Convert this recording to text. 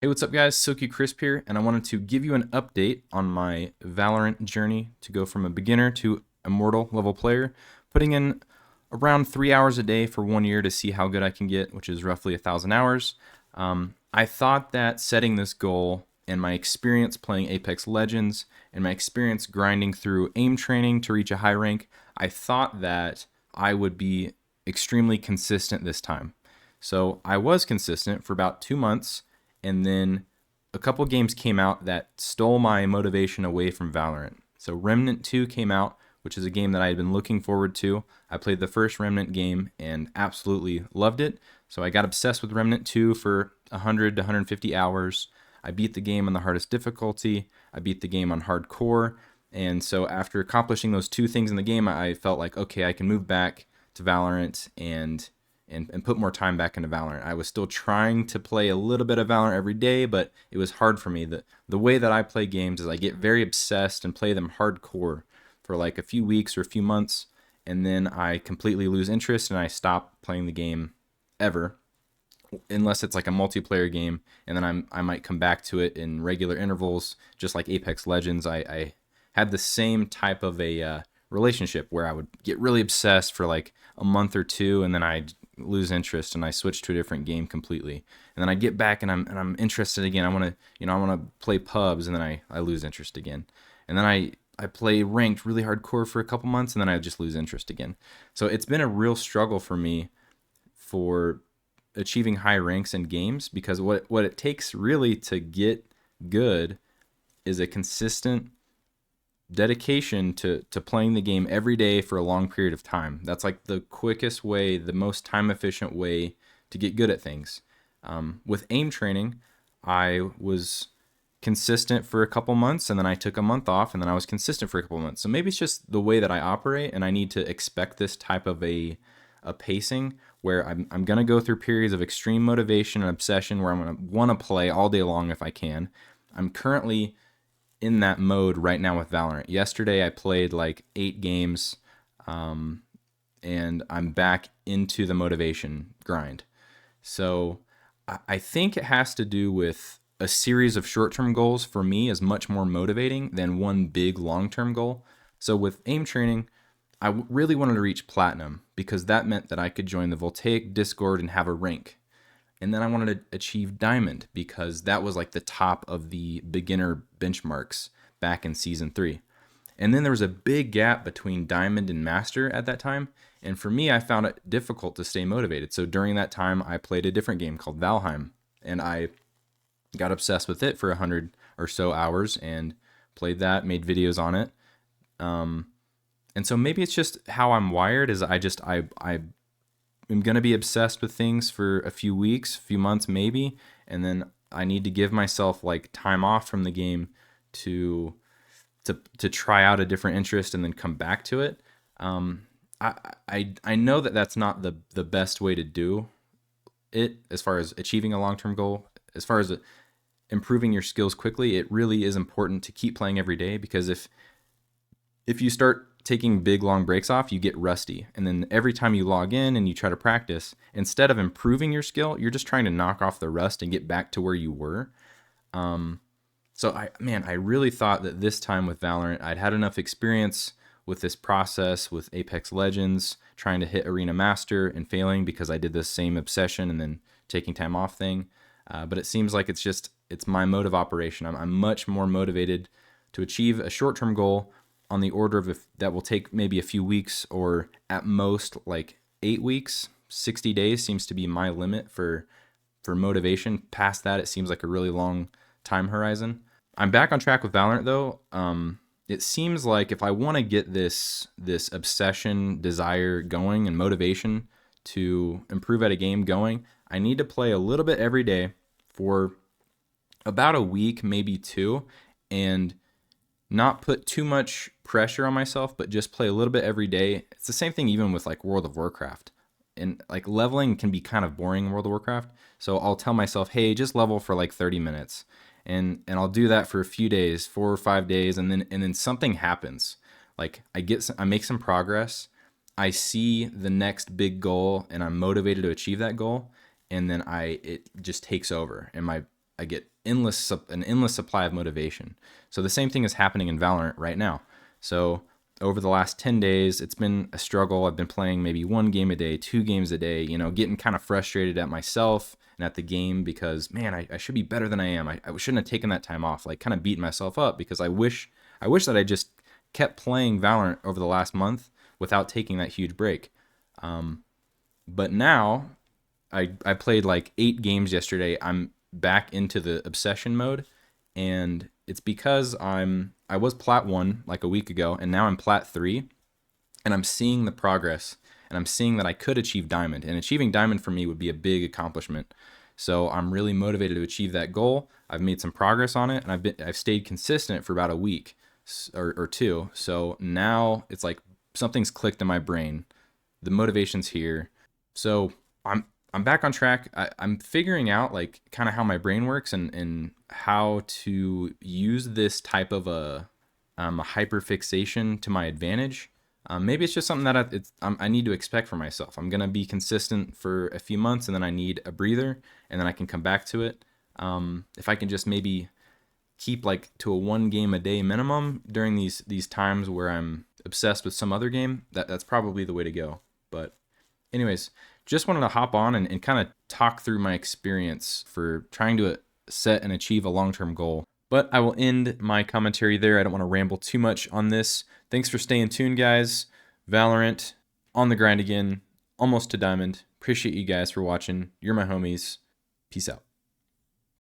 Hey, what's up, guys? Silky Crisp here, and I wanted to give you an update on my Valorant journey to go from a beginner to immortal level player, putting in around 3 hours a day for 1 year to see how good I can get, which is roughly 1,000 hours. I thought that setting this goal and my experience playing Apex Legends and my experience grinding through aim training to reach a high rank, I thought that I would be extremely consistent this time. So I was consistent for about 2 months, and then a couple games came out that stole my motivation away from Valorant. So Remnant 2 came out, which is a game that I had been looking forward to. I played the first Remnant game and absolutely loved it. So I got obsessed with Remnant 2 for 100 to 150 hours. I beat the game on the hardest difficulty. I beat the game on hardcore. And so after accomplishing those two things in the game, I felt like, okay, I can move back to Valorant and put more time back into Valorant. I was still trying to play a little bit of Valorant every day, but it was hard for me. The way that I play games is I get very obsessed and play them hardcore for like a few weeks or a few months, and then I completely lose interest and I stop playing the game ever, unless it's like a multiplayer game, and then I might come back to it in regular intervals, just like Apex Legends. I had the same type of a relationship where I would get really obsessed for like a month or two, and then I'd lose interest and I switch to a different game completely. And then I get back and I'm interested again. I want to play pubs, and then I lose interest again. And then I play ranked really hardcore for a couple months, and then I just lose interest again. So it's been a real struggle for me for achieving high ranks in games, because what it takes really to get good is a consistent dedication to playing the game every day for a long period of time. That's like the quickest way, the most time efficient way to get good at things. With aim training, I was consistent for a couple months, and then I took a month off, and then I was consistent for a couple months. So maybe it's just the way that I operate, and I need to expect this type of a pacing where I'm going to go through periods of extreme motivation and obsession where I'm going to want to play all day long if I can. I'm currently in that mode right now with Valorant. Yesterday I played like 8 games, and I'm back into the motivation grind. So I think it has to do with a series of short-term goals for me is much more motivating than one big long-term goal. So with aim training, I really wanted to reach platinum because that meant that I could join the Voltaic Discord and have a rank. And then I wanted to achieve diamond because that was like the top of the beginner benchmarks back in season 3. And then there was a big gap between diamond and master at that time. And for me, I found it difficult to stay motivated. So during that time, I played a different game called Valheim, and I got obsessed with it for 100 or so hours and played that, made videos on it. And so maybe it's just how I'm wired is I am going to be obsessed with things for a few weeks, few months maybe, and then I need to give myself like time off from the game to try out a different interest and then come back to it. I know that that's not the best way to do it as far as achieving a long-term goal. As far as improving your skills quickly, it really is important to keep playing every day, because if you start taking big long breaks off, you get rusty. And then every time you log in and you try to practice, instead of improving your skill, you're just trying to knock off the rust and get back to where you were. So I really thought that this time with Valorant, I'd had enough experience with this process with Apex Legends, trying to hit Arena Master and failing because I did this same obsession and then taking time off thing. But it seems like it's my mode of operation. I'm much more motivated to achieve a short-term goal on the order of that will take maybe a few weeks, or at most like 8 weeks. 60 days seems to be my limit for motivation. Past that, it seems like a really long time horizon. I'm back on track with Valorant though. It seems like if I want to get this obsession, desire going, and motivation to improve at a game going, I need to play a little bit every day for about a week, maybe 2, and not put too much pressure on myself, but just play a little bit every day. It's the same thing even with like World of Warcraft. And like leveling can be kind of boring in World of Warcraft. So I'll tell myself, hey, just level for like 30 minutes. And I'll do that for a few days, 4 or 5 days, and then something happens. Like I make some progress. I see the next big goal and I'm motivated to achieve that goal, and then it just takes over, and I get an endless supply of motivation. So the same thing is happening in Valorant right now. So over the last 10 days, it's been a struggle. I've been playing maybe 1 game a day, 2 games a day, getting kind of frustrated at myself and at the game because, man, I should be better than I am. I shouldn't have taken that time off, like kind of beating myself up because I wish that I just kept playing Valorant over the last month without taking that huge break. But now I played like 8 games yesterday. I'm back into the obsession mode, and it's because I was Plat 1 like a week ago, and now I'm Plat 3, and I'm seeing the progress, and I'm seeing that I could achieve Diamond, and achieving Diamond for me would be a big accomplishment. So I'm really motivated to achieve that goal. I've made some progress on it, and I've stayed consistent for about a week or two. So now it's like something's clicked in my brain. The motivation's here. So I'm back on track. I'm figuring out like kind of how my brain works and how to use this type of a hyperfixation to my advantage. Maybe it's just something that I need to expect for myself. I'm gonna be consistent for a few months, and then I need a breather, and then I can come back to it. If I can just maybe keep like to a 1 game a day minimum during these times where I'm obsessed with some other game, that's probably the way to go. But anyways, just wanted to hop on and kind of talk through my experience for trying to set and achieve a long-term goal. But I will end my commentary there. I don't want to ramble too much on this. Thanks for staying tuned, guys. Valorant, on the grind again, almost to Diamond. Appreciate you guys for watching. You're my homies. Peace out.